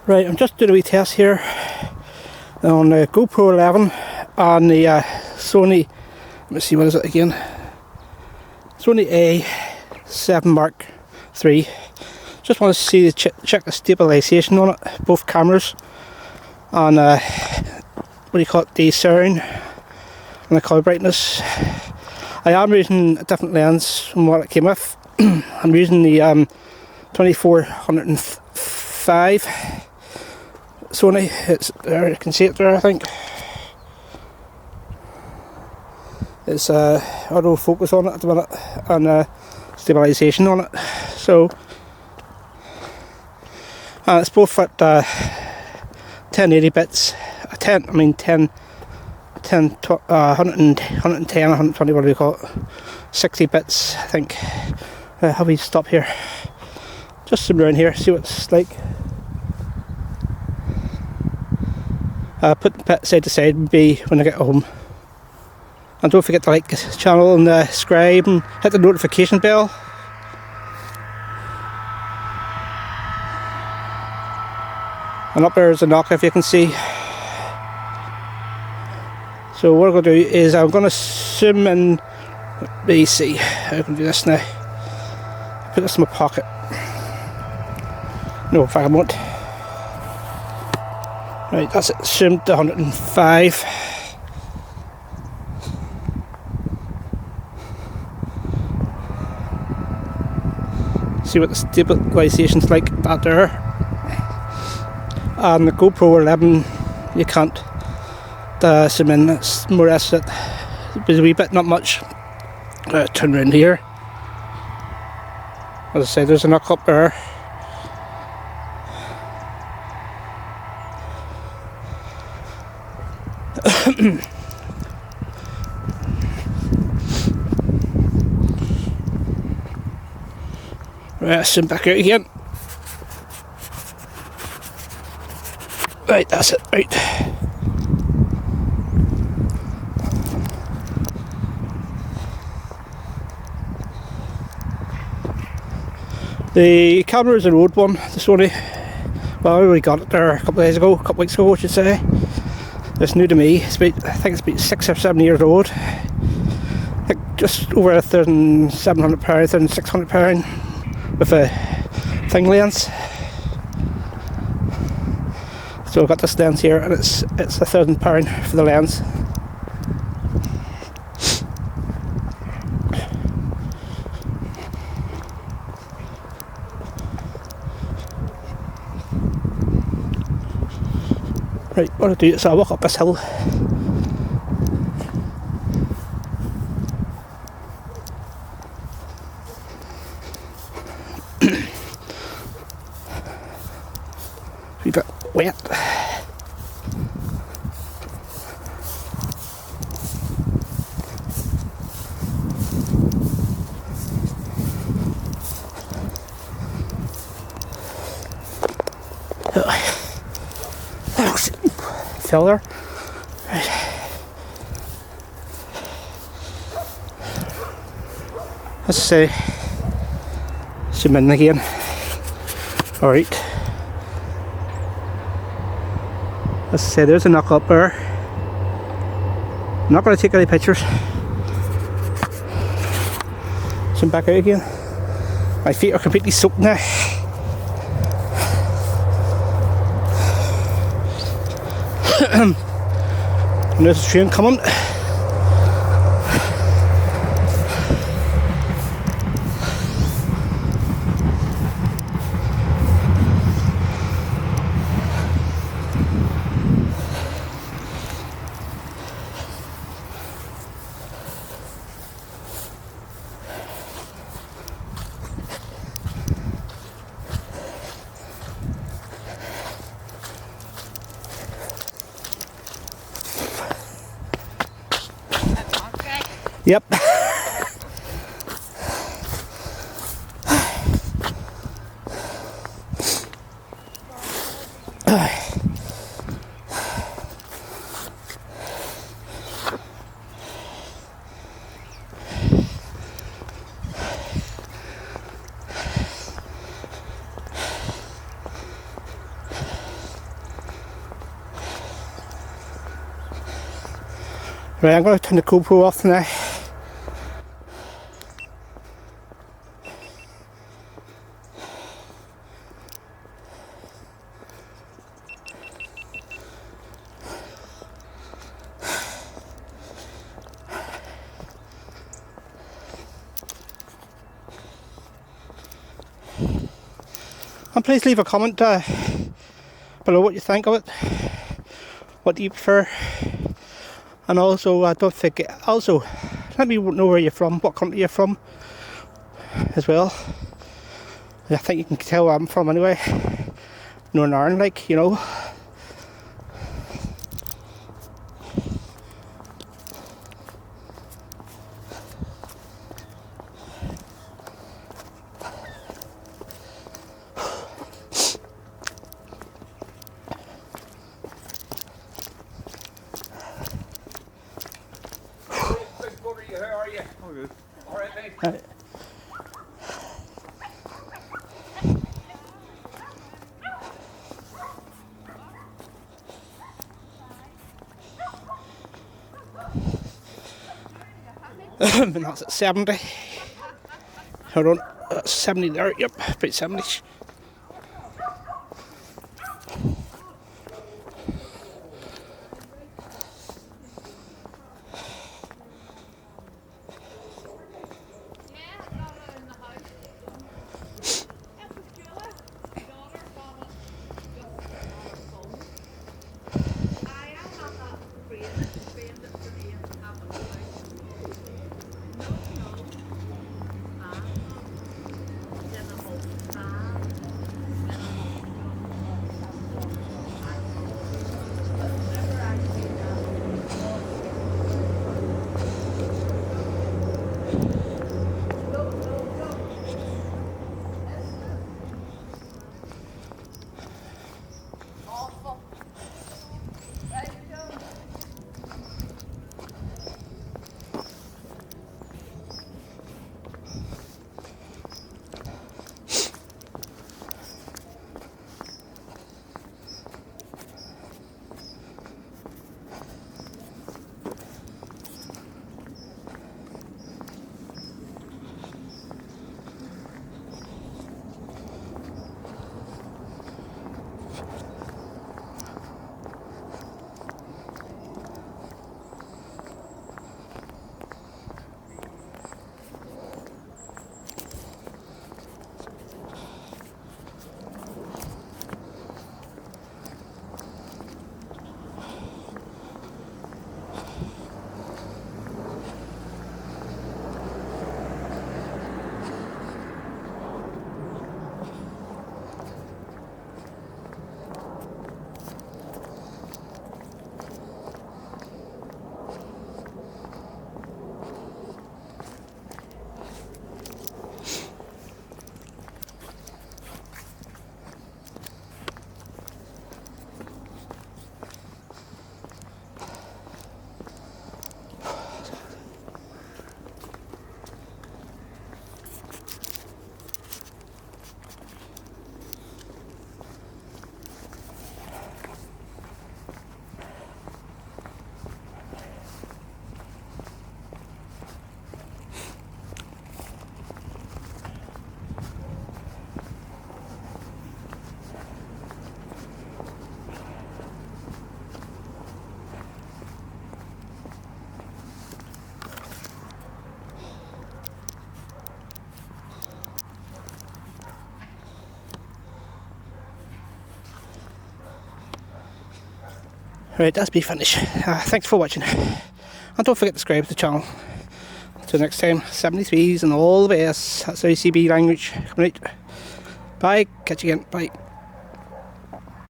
Right, I'm just doing a wee test here on the GoPro 11 and the Sony, let me see, what is it again? Sony a7 Mark III. Just want to see check the stabilisation on it, both cameras, and what do you call it, the sound and the colour brightness. I am using a different lens from what it came with. I'm using the 2405 Sony. It's there, you can see it there, I think. It's auto focus on it at the minute and stabilisation on it. So it's both at 1080 bits, 110, 110, 120, what do you call it? 60 bits, I think. How we stop here? Just zoom around here, see what it's like. Put the bit side to side, maybe when I get home. And don't forget to like this channel and subscribe and hit the notification bell. And up there is a knock, if you can see. So what I'm going to do is I'm going to zoom in. Let me see how I can do this now. Put this in my pocket. No, in fact I won't. Right, that's it, zoomed to 105. See what the stabilisation's like that there. And the GoPro 11, you can't zoom in, it's more or less it. There's a wee bit, not much. Turn around here. As I say, there's a knock up there. Right, zoom back out again. Right, that's it, right. The camera is a Rode one, the Sony. Well, I already got it there a couple of days ago, a couple of weeks ago I should say. It's new to me. It's about, I think it's about 6 or 7 years old. Like just over £1,700, £1,600 with a thing lens. So I've got this lens here, and it's £1,000 for the lens. Right, what I'll do is I'll walk up this hill. A bit wet. Fell there. Right. Let's see. Zoom in again. Alright. Let's say there's a knock up there. I'm not going to take any pictures. Zoom back out again. My feet are completely soaked now. And there's a train coming. Yep. Right, I'm going to turn the GoPro off now. And please leave a comment below what you think of it. What do you prefer? And also, don't forget, also let me know where you're from, what country you're from as well. I think you can tell where I'm from anyway. Northern Ireland, like, you know. How are you? Oh, good. All right, mate. Right. And that's at 70. Hold on, that's 70 there, yep, about 70. Right, that's me finished. Thanks for watching. And don't forget to subscribe to the channel. Until next time, 73s and all the best. That's how CB language coming out. Bye, catch you again, bye.